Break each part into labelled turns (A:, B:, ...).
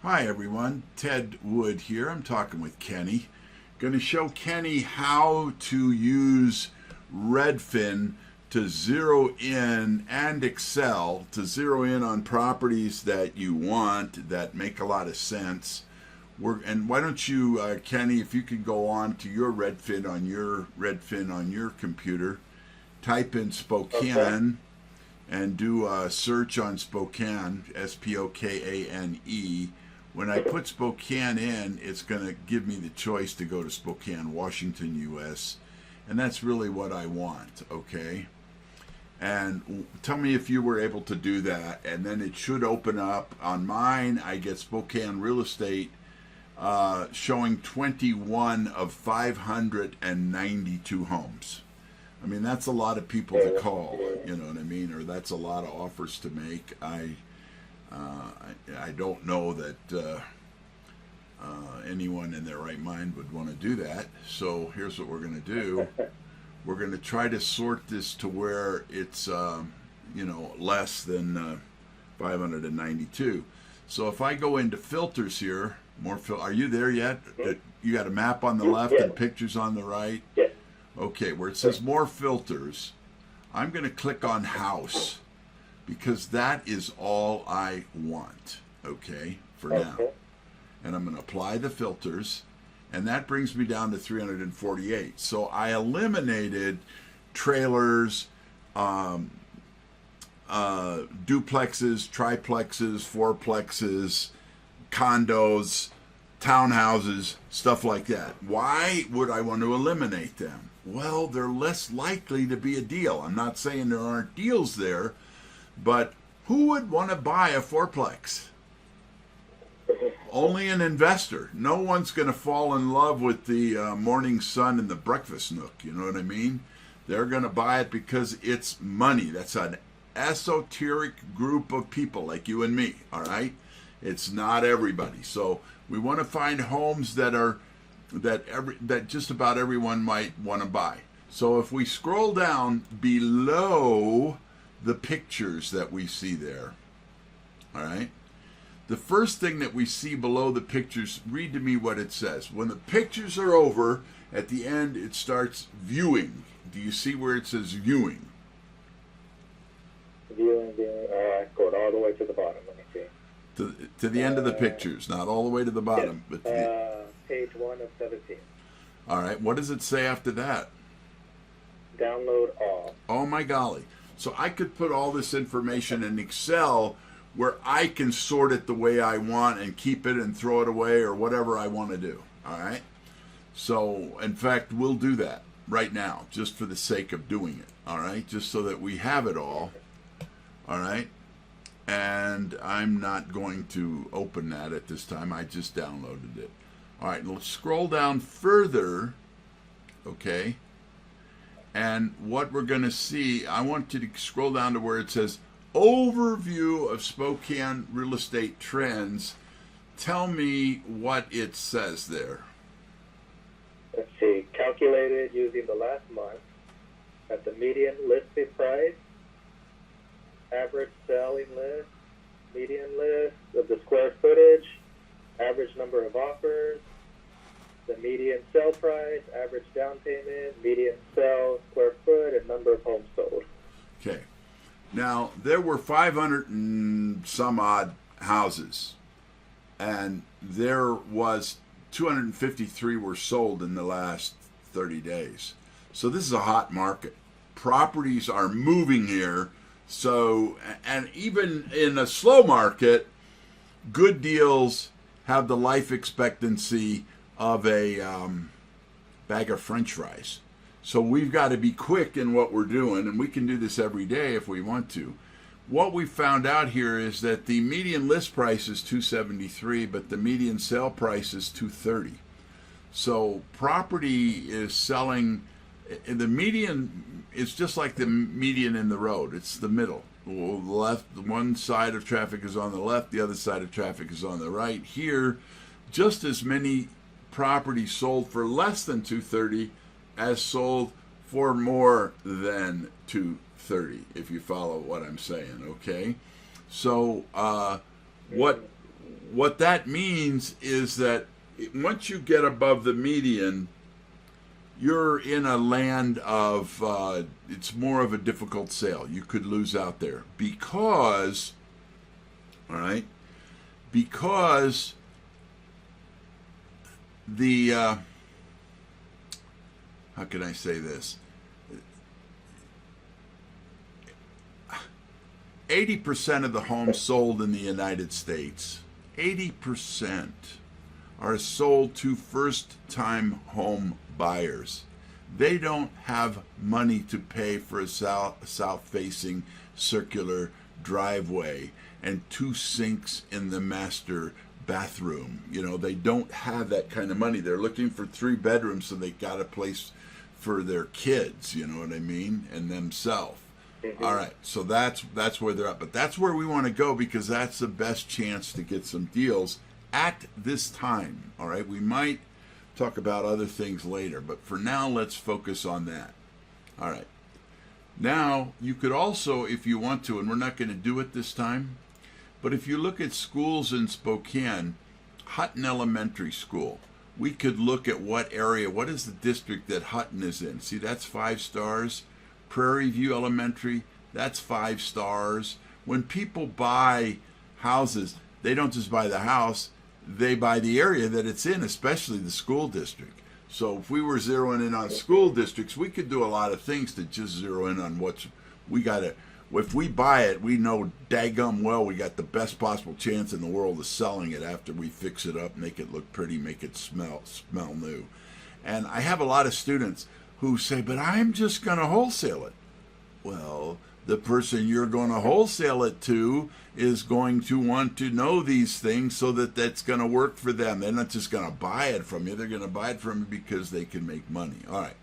A: Hi everyone, Ted Wood here. I'm talking with Kenny. Going to show Kenny how to use Redfin to zero in and Excel to zero in on properties that you want that make a lot of sense. And why don't you, Kenny, if you could go on to your Redfin on your computer, type in
B: Okay.
A: Spokane and do a search on Spokane, Spokane. When I put Spokane in, it's going to give me the choice to go to Spokane, Washington, U.S. And that's really what I want, okay? And tell me if you were able to do that. And then it should open up. On mine, I get Spokane Real Estate showing 21 of 592 homes. I mean, that's a lot of people to
B: Okay.
A: call, you know what I mean? Or that's a lot of offers to make. I don't know that anyone in their right mind would want to do that. So here's what we're going to do. We're going to try to sort this to where it's, less than 592. So if I go into filters here, are you there yet?
B: Mhm.
A: You got a map on the left
B: Yes.
A: and pictures on the right?
B: Yes.
A: Okay, where it says more filters, I'm going to click on house because that is all I want, okay, for now.
B: Okay.
A: And I'm going to apply the filters, and that brings me down to 348. So I eliminated trailers, duplexes, triplexes, fourplexes, condos, townhouses, stuff like that. Why would I want to eliminate them? Well, they're less likely to be a deal. I'm not saying there aren't deals there, but who would want to buy a fourplex? Only an investor. No one's going to fall in love with the morning sun and the breakfast nook. You know what I mean? They're going to buy it because it's money. That's an esoteric group of people like you and me. All right, it's not everybody. So we want to find homes that just about everyone might want to buy. So if we scroll down below the pictures that we see there, all right, the first thing that we see below the pictures, read to me what it says. When the pictures are over, at the end it starts viewing. Do you see where it says viewing?
B: Viewing. Going all the way to the bottom. Let me see.
A: To the end of the
B: Uh,
A: pictures, not all the way to the
B: yes.
A: bottom, but to the,
B: Page 1 of 17.
A: all right, what does it say after that?
B: Download all.
A: Oh my golly. So I could put all this information in Excel where I can sort it the way I want and keep it and throw it away or whatever I want to do. All right. So, in fact, we'll do that right now just for the sake of doing it. All right. Just so that we have it all. All right. And I'm not going to open that at this time. I just downloaded it. All right. Let's scroll down further. Okay. And what we're going to see, I want you to scroll down to where it says Overview of Spokane Real Estate Trends. Tell me what it says there.
B: Let's see. Calculated using the last month at the median listing price, average selling list, median list of the square footage, average number of offers, the median sale price, average down payment, median sale square foot, and number of homes sold.
A: Okay. Now, there were 500 and some odd houses, and there was 253 were sold in the last 30 days. So this is a hot market. Properties are moving here. So, and even in a slow market, good deals have the life expectancy of a bag of French fries. So we've got to be quick in what we're doing, and we can do this every day if we want to. What we found out here is that the median list price is 273, but the median sale price is 230. So property is selling. The median is just like the median in the road. It's the middle. Left, one side of traffic is on the left, the other side of traffic is on the right. Here, just as many properties sold for less than 230 as sold for more than 230, if you follow what I'm saying, okay? So what what that means is that once you get above the median, you're in a land of, it's more of a difficult sale. You could lose out there because, all right, because the, how can I say this? 80% of the homes sold in the United States, 80% are sold to first-time home buyers. They don't have money to pay for a south-facing circular driveway and 2 sinks in the master bathroom. You know, they don't have that kind of money. They're looking for 3 bedrooms, so they got a place for their kids, you know what I mean, and themselves. Mm-hmm. All right, so that's where they're at. But that's where we want to go because that's the best chance to get some deals at this time. All right, we might talk about other things later, but for now, let's focus on that. All right. Now, you could also, if you want to, and we're not going to do it this time, but if you look at schools in Spokane, Hutton Elementary School, we could look at what area, what is the district that Hutton is in. See, that's 5 stars. Prairie View Elementary, that's 5 stars. When people buy houses, they don't just buy the house, they buy the area that it's in, especially the school district. So if we were zeroing in on school districts, we could do a lot of things to just zero in on what's, we got to, if we buy it, we know daggum well we got the best possible chance in the world of selling it after we fix it up, make it look pretty, make it smell new. And I have a lot of students who say, but I'm just going to wholesale it. Well, the person you're going to wholesale it to is going to want to know these things so that that's going to work for them. They're not just going to buy it from you. They're going to buy it from you because they can make money. All right.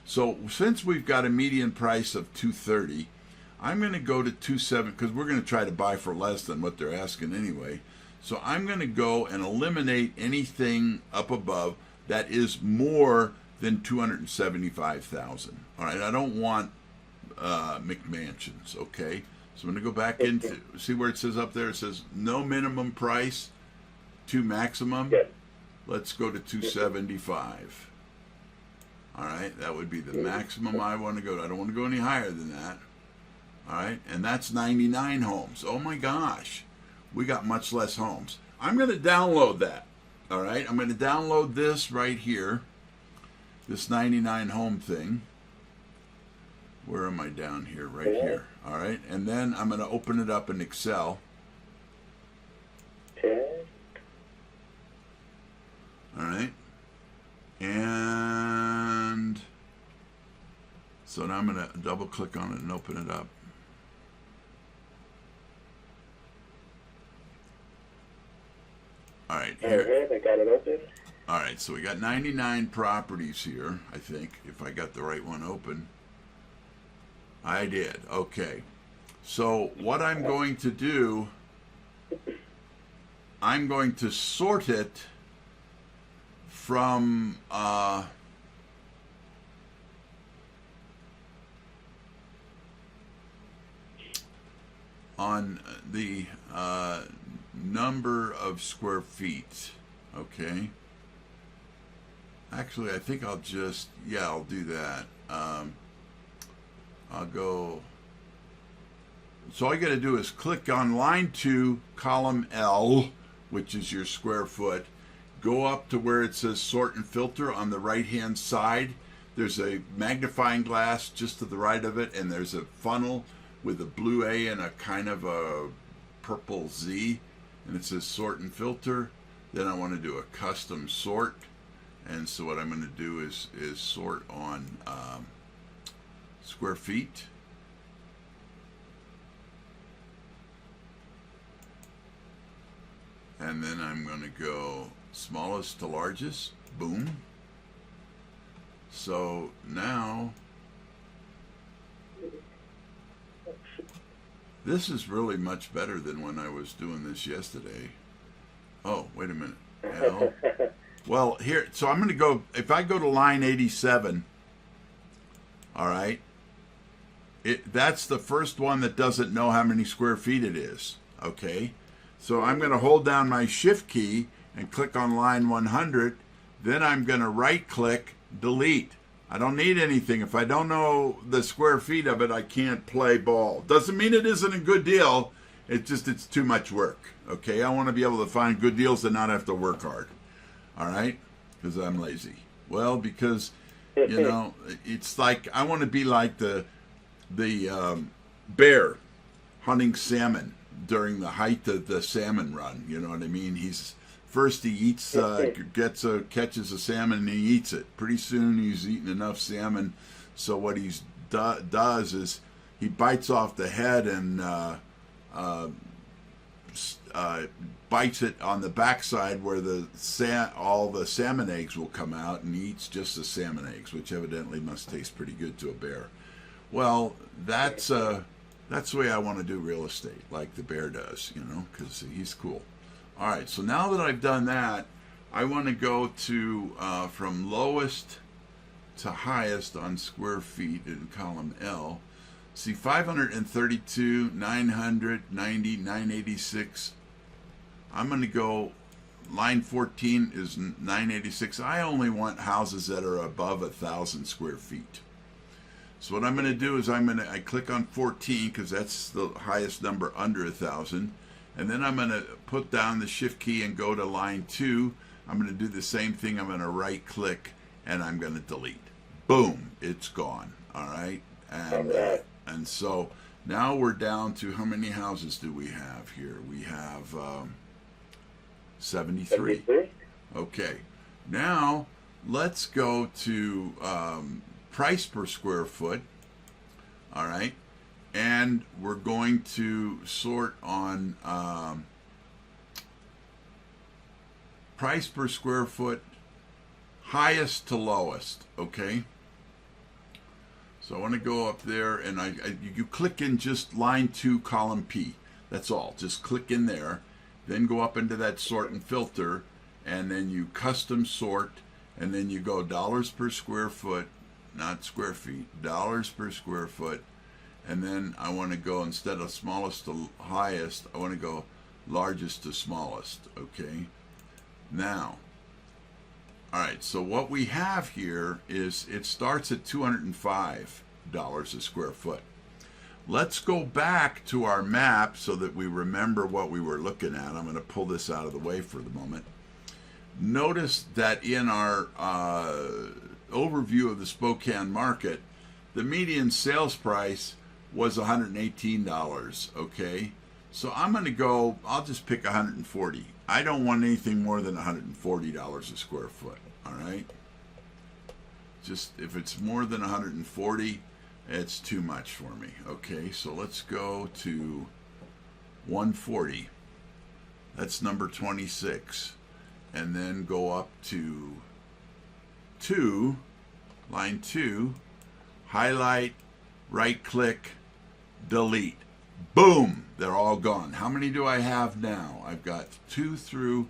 A: So since we've got a median price of $230, I'm going to go to $270 because we're going to try to buy for less than what they're asking anyway. So I'm going to go and eliminate anything up above that is more than $275,000. All right, I don't want McMansions. Okay, so I'm going to go back into see where it says up there. It says no minimum price to maximum. Yes. Let's go to 275. All right, that would be the maximum I want to go to. I don't want to go any higher than that. All right, and that's 99 homes. Oh my gosh, we got much less homes. I'm going to download that. All right, I'm going to download this right here. This 99 home thing. Where am I down here? Right here. All right. And then I'm going to open it up in Excel.
B: Okay.
A: All right. And so now I'm going to double click on it and open it up. All right. Here.
B: I got it open.
A: All right, so we got 99 properties here, I think, if I got the right one open. I did. Okay. So what I'm going to do, I'm going to sort it from on the number of square feet. Okay. Actually, I think I'll just, yeah, I'll do that. I'll go, so all you got to do is click on line 2, column L, which is your square foot. Go up to where it says sort and filter on the right-hand side. There's a magnifying glass just to the right of it, and there's a funnel with a blue A and a kind of a purple Z, and it says sort and filter. Then I want to do a custom sort. And so what I'm going to do is sort on square feet. And then I'm going to go smallest to largest. Boom. So now this is really much better than when I was doing this yesterday. Oh, wait a minute. L. Well, here, so I'm going to go, if I go to line 87, all right, that's the first one that doesn't know how many square feet it is, okay? So I'm going to hold down my shift key and click on line 100. Then I'm going to right click, delete. I don't need anything. If I don't know the square feet of it, I can't play ball. Doesn't mean it isn't a good deal. It's too much work. Okay, I want to be able to find good deals and not have to work hard. All right, because I'm lazy. Well, because it's like I want to be like the bear hunting salmon during the height of the salmon run. You know what I mean? First he eats, catches a salmon and he eats it. Pretty soon he's eaten enough salmon, so what he does is he bites off the head and bites it on the backside where all the salmon eggs will come out, and he eats just the salmon eggs, which evidently must taste pretty good to a bear. Well, that's the way I want to do real estate, like the bear does, because he's cool. All right, so now that I've done that, I want to go to from lowest to highest on square feet in column L. See, 532, 990, 986. I'm going to go, line 14 is 986. I only want houses that are above 1,000 square feet. So what I'm going to do is I click on 14 because that's the highest number under 1,000. And then I'm going to put down the shift key and go to line 2. I'm going to do the same thing. I'm going to right click and I'm going to delete. Boom, it's gone. All right. And so now we're down to how many houses do we have here? We have 73. Okay. Now let's go to price per square foot. All right. And we're going to sort on price per square foot, highest to lowest, okay? So I want to go up there, and you click in just line 2, column P. That's all. Just click in there. Then go up into that sort and filter, and then you custom sort, and then you go dollars per square foot, not square feet, dollars per square foot. And then I want to go, instead of smallest to highest, I want to go largest to smallest, okay? Now, all right, so what we have here is it starts at $205 a square foot. Let's go back to our map so that we remember what we were looking at. I'm going to pull this out of the way for the moment. Notice that in our overview of the Spokane market, the median sales price was $118, okay? So I'm going to go, I'll just pick 140. I don't want anything more than $140 a square foot, all right? Just if it's more than 140, it's too much for me, okay? So let's go to 140. That's number 26. And then go up to 2, line 2, highlight, right click, delete. Boom, they're all gone. How many do I have now? I've got 2 through,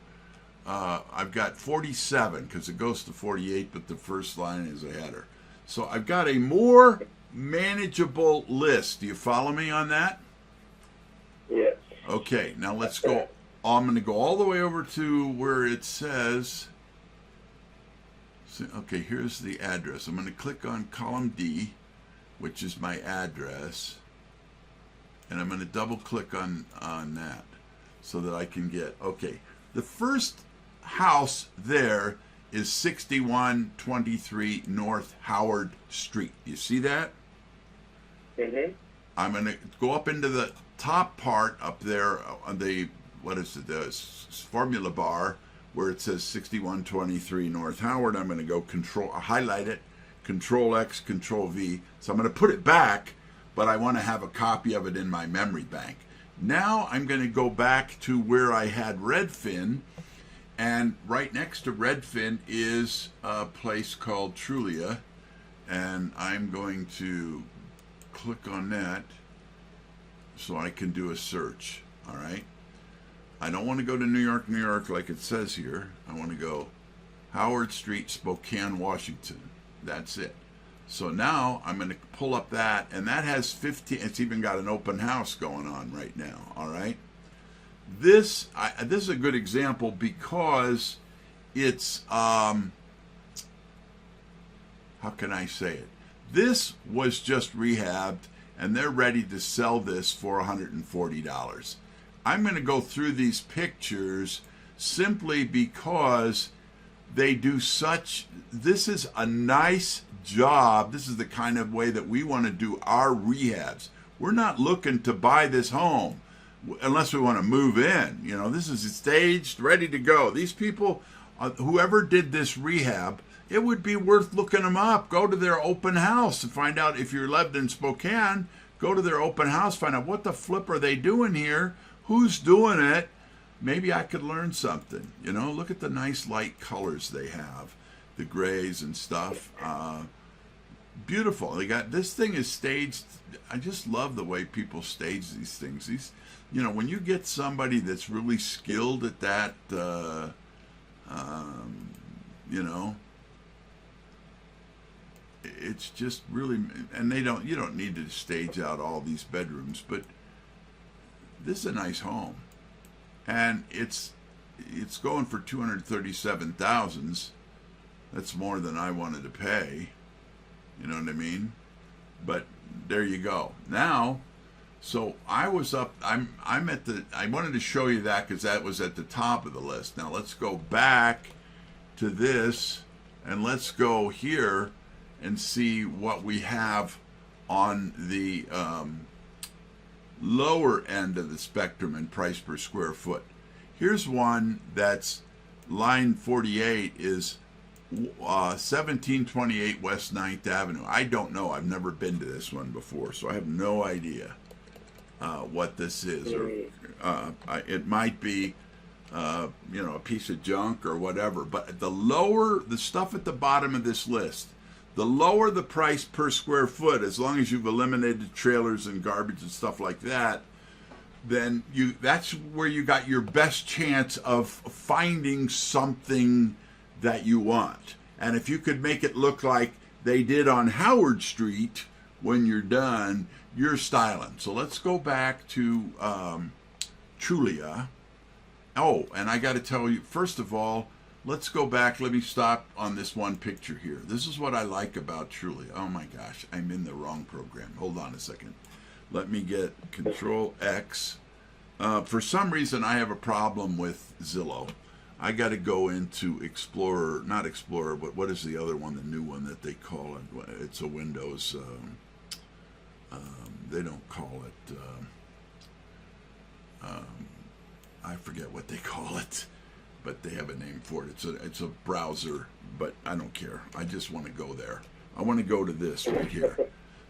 A: I've got 47 because it goes to 48, but the first line is a header. So I've got a more manageable list. Do you follow me on that?
B: Yes.
A: Okay, now let's go. I'm going to go all the way over to where it says, okay, here's the address. I'm going to click on column D, which is my address. And I'm going to double click on that so that I can get, okay, the first house there is 6123 North Howard Street. You see that?
B: Mm-hmm.
A: I'm going to go up into the top part up there on the, what is it, the formula bar where it says 6123 North Howard. I'm going to go highlight it, Control X, Control V. So I'm going to put it back, but I want to have a copy of it in my memory bank. Now I'm going to go back to where I had Redfin, and right next to Redfin is a place called Trulia, and I'm going to click on that so I can do a search, all right? I don't want to go to New York, New York like it says here. I want to go Howard Street, Spokane, Washington. That's it. So now I'm going to pull up that, and that has 15, it's even got an open house going on right now, all right? this is a good example because it's how can I say it? This was just rehabbed, and they're ready to sell this for $140. I'm going to go through these pictures simply because they do such. This is a nice job. This is the kind of way that we want to do our rehabs. We're not looking to buy this home unless we want to move in. You know, this is staged, ready to go. These people, whoever did this rehab, it would be worth looking them up. Go to their open house and find out. If you lived in Spokane, go to their open house, find out what the flip are they doing here, who's doing it. Maybe I could learn something. You know, look at the nice light colors they have, the grays and stuff. Beautiful. They got, this thing is staged. I just love the way people stage these things. These, you know, when you get somebody that's really skilled at that, you know, it's just really, and you don't need to stage out all these bedrooms, but this is a nice home, and it's going for $237,000. That's more than I wanted to pay. You know what I mean? But there you go. Now, so I was up. I'm at the. I wanted to show you that because that was at the top of the list. Now let's go back to this, and let's go here and see what we have on the lower end of the spectrum in price per square foot. Here's one that's line 48 is 1728 West 9th Avenue. I don't know. I've never been to this one before, so I have no idea what this is. Or it might be, you know, a piece of junk or whatever. But the stuff at the bottom of this list, the lower the price per square foot, as long as you've eliminated trailers and garbage and stuff like that, then that's where you got your best chance of finding something that you want. And if you could make it look like they did on Howard Street when you're done, you're styling. So let's go back to Trulia. Oh, and I got to tell you, first of all, let's go back. Let me stop on this one picture here. This is what I like about Trulia. Oh my gosh, I'm in the wrong program. Hold on a second. Let me get Control X. For some reason, I have a problem with Zillow. I got to go into Explorer, not Explorer, but what is the other one, the new one that they call it? It's a Windows. They don't call it. I forget what they call it, but they have a name for it. It's a browser, but I don't care. I just want to go there. I want to go to this right here.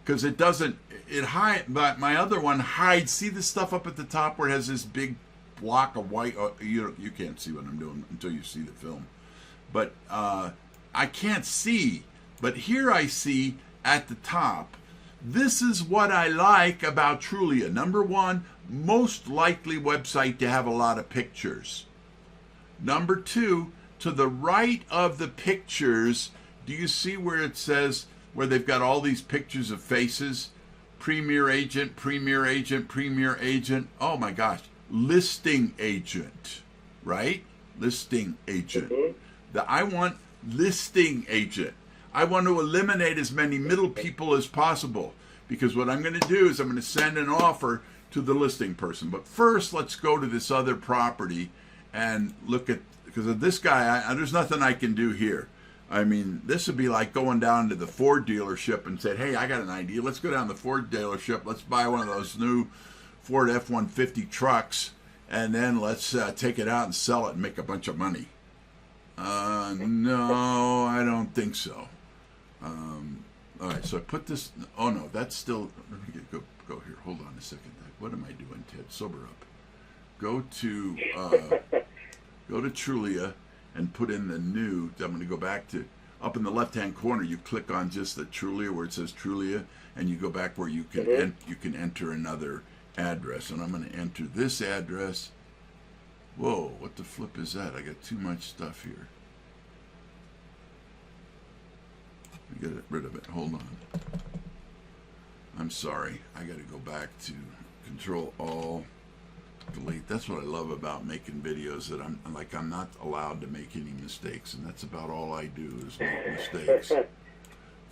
A: Because it doesn't, it hide, but my other one hides. See the stuff up at the top where it has this big block of white? You can't see what I'm doing until you see the film. But I can't see. But here I see at the top. This is what I like about Trulia. Number one, most likely website to have a lot of pictures. Number two, to the right of the pictures, do you see where it says, where they've got all these pictures of faces? Premier agent, premier agent, premier agent. Oh my gosh. Listing agent, right? Listing agent. I want listing agent. I want to eliminate as many middle people as possible, because what I'm going to do is I'm going to send an offer to the listing person. But first, let's go to this other property and look at, because of this guy, there's nothing I can do here. I mean, this would be like going down to the Ford dealership and said, hey, I got an idea. Let's go down to the Ford dealership. Let's buy one of those new Ford F-150 trucks, and then let's take it out and sell it and make a bunch of money. No, I don't think so. All right, so I put this. Oh no, that's still. Let me go here. Hold on a second. What am I doing, Ted? Sober up. Go to Trulia and put in the new. I'm going to go back to up in the left-hand corner. You click on just the Trulia where it says Trulia, and you go back where you can you can enter another address. And I'm going to enter this address. Whoa, what the flip is that? I got too much stuff here. Get rid of it. Hold on. I'm sorry. I got to go back to Control All delete. That's what I love about making videos, that I'm not allowed to make any mistakes, and that's about all I do is make mistakes.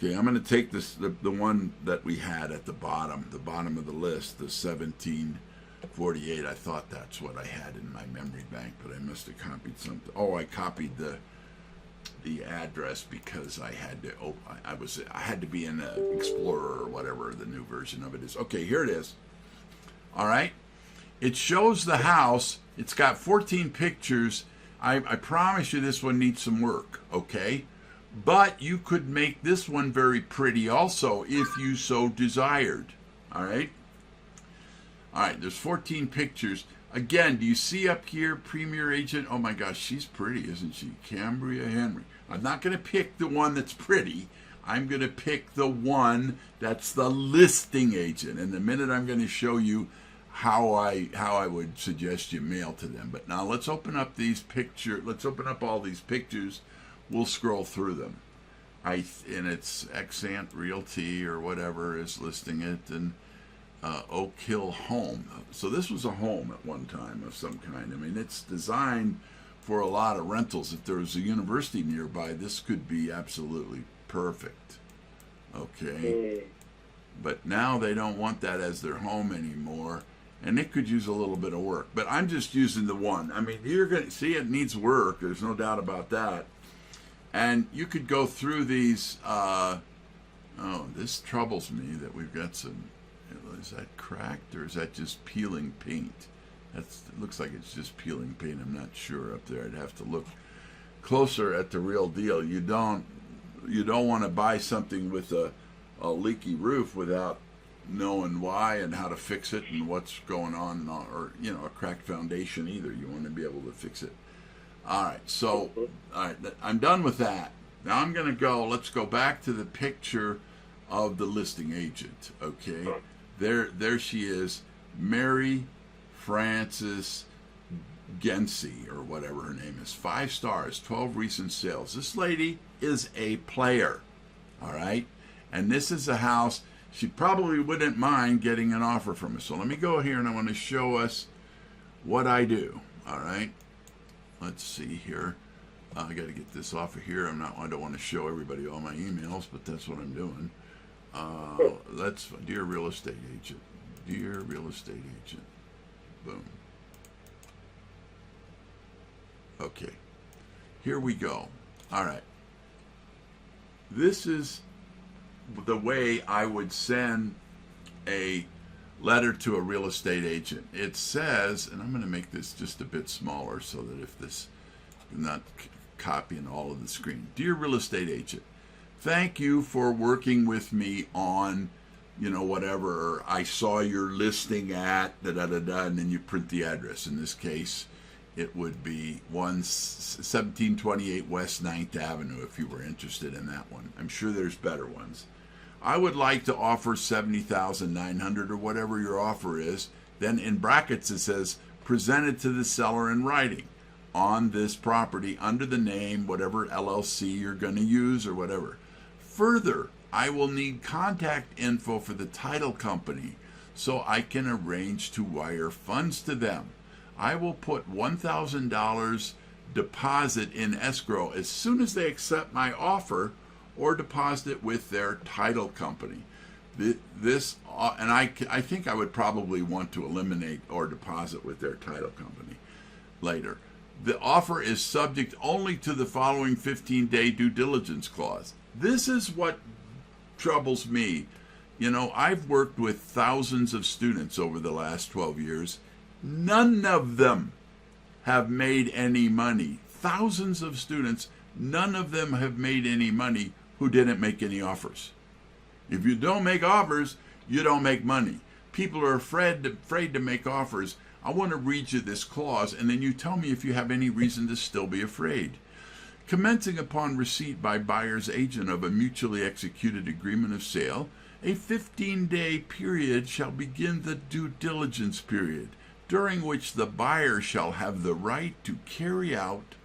A: Okay, I'm going to take this, the one that we had at the bottom of the list, the 1748. I thought that's what I had in my memory bank, but I must have copied something. Oh, I copied the address because I had to. Oh, I had to be in the Explorer or whatever the new version of it is. Okay, here it is. All right, it shows the house. It's got 14 pictures. I promise you this one needs some work. Okay. But you could make this one very pretty also if you so desired. All right? All right, there's 14 pictures. Again, do you see up here, Premier Agent? Oh my gosh, she's pretty, isn't she? Cambria Henry. I'm not going to pick the one that's pretty. I'm going to pick the one that's the listing agent. In a minute, I'm going to show you how I would suggest you mail to them. But now let's open up these pictures. Let's open up all these pictures. We'll scroll through them. And it's Exant Realty or whatever is listing it, and Oak Hill Home. So this was a home at one time of some kind. I mean, it's designed for a lot of rentals. If there was a university nearby, this could be absolutely perfect. Okay. But now they don't want that as their home anymore, and it could use a little bit of work. But I'm just using the one. I mean, you're going to see it needs work. There's no doubt about that. And you could go through these. This troubles me that we've got some. Is that cracked or is that just peeling paint? It looks like it's just peeling paint. I'm not sure up there. I'd have to look closer at the real deal. You don't want to buy something with a leaky roof without knowing why and how to fix it and what's going on, or a cracked foundation either. You want to be able to fix it. All right, so I'm done with that. Now I'm going to let's go back to the picture of the listing agent, okay? There she is, Mary Frances Gency, or whatever her name is. 5 stars, 12 recent sales. This lady is a player, all right? And this is a house, she probably wouldn't mind getting an offer from us. So let me go here and I want to show us what I do, all right? Let's see here. I got to get this off of here. I don't want to show everybody all my emails, but that's what I'm doing. Dear real estate agent. Dear real estate agent. Boom. Okay. Here we go. All right. This is the way I would send a letter to a real estate agent. It says, and I'm going to make this just a bit smaller so that if this is not copying all of the screen. Dear real estate agent, thank you for working with me on, whatever. I saw your listing at da-da-da-da, and then you print the address. In this case, it would be 1728 West 9th Avenue if you were interested in that one. I'm sure there's better ones. I would like to offer $70,900 or whatever your offer is. Then in brackets it says, presented to the seller in writing on this property under the name, whatever LLC you're going to use or whatever. Further, I will need contact info for the title company so I can arrange to wire funds to them. I will put $1,000 deposit in escrow as soon as they accept my offer, or deposit it with their title company. And I think I would probably want to eliminate or deposit with their title company later. The offer is subject only to the following 15-day due diligence clause. This is what troubles me. I've worked with thousands of students over the last 12 years. None of them have made any money. Thousands of students, none of them have made any money who didn't make any offers. If you don't make offers, you don't make money. People are afraid to make offers. I want to read you this clause, and then you tell me if you have any reason to still be afraid. Commencing upon receipt by buyer's agent of a mutually executed agreement of sale, a 15-day period shall begin the due diligence period, during which the buyer shall have the right to carry out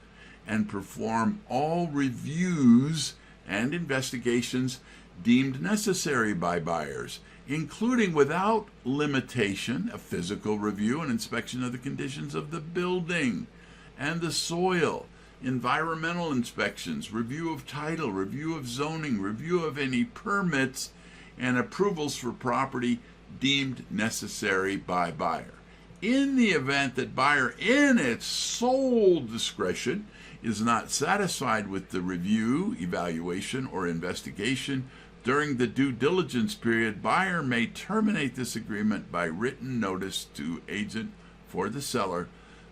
A: and perform all reviews and investigations deemed necessary by buyers, including without limitation a physical review and inspection of the conditions of the building and the soil, environmental inspections, review of title, review of zoning, review of any permits and approvals for property deemed necessary by buyer. In the event that buyer, in its sole discretion, is not satisfied with the review, evaluation, or investigation during the due diligence period, buyer may terminate this agreement by written notice to agent for the seller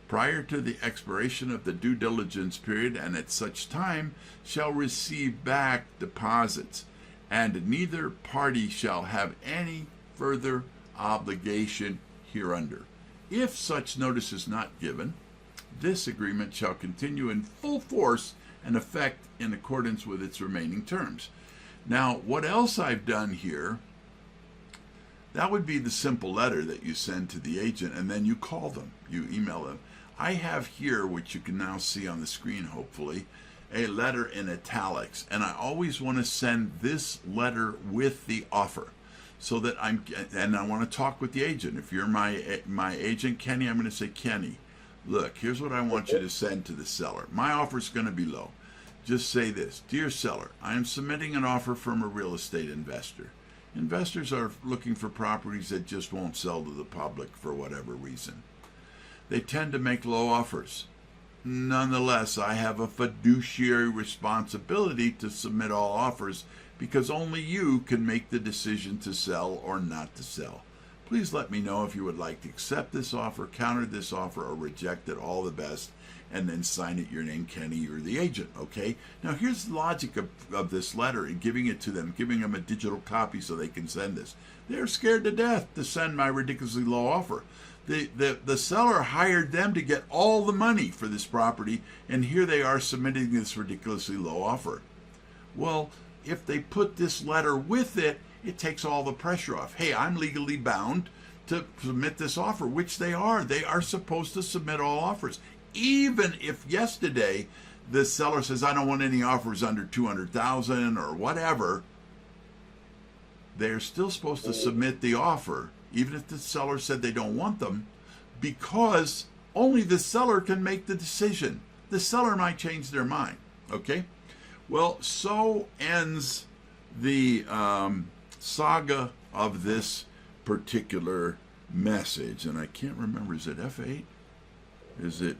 A: prior to the expiration of the due diligence period, and at such time shall receive back deposits, and neither party shall have any further obligation hereunder. If such notice is not given, this agreement shall continue in full force and effect in accordance with its remaining terms. Now, what else I've done here, that would be the simple letter that you send to the agent, and then you call them, you email them. I have here, which you can now see on the screen, hopefully, a letter in italics, and I always want to send this letter with the offer, so that I want to talk with the agent. If you're my agent, Kenny, I'm going to say, Kenny, look, here's what I want you to send to the seller. My offer is going to be low. Just say this: Dear seller, I am submitting an offer from a real estate investor. Investors are looking for properties that just won't sell to the public for whatever reason. They tend to make low offers. Nonetheless, I have a fiduciary responsibility to submit all offers because only you can make the decision to sell or not to sell. Please let me know if you would like to accept this offer, counter this offer, or reject it. All the best. And then sign it, your name, Kenny, you're the agent, okay? Now, here's the logic of this letter and giving it to them, giving them a digital copy so they can send this. They're scared to death to send my ridiculously low offer. The seller hired them to get all the money for this property, and here they are submitting this ridiculously low offer. Well, if they put this letter with it, it takes all the pressure off. Hey, I'm legally bound to submit this offer, which they are. They are supposed to submit all offers. Even if yesterday the seller says, I don't want any offers under $200,000 or whatever, they're still supposed to submit the offer, even if the seller said they don't want them, because only the seller can make the decision. The seller might change their mind, okay? Well, so ends the saga of this particular message. And I can't remember, is it F8? Is it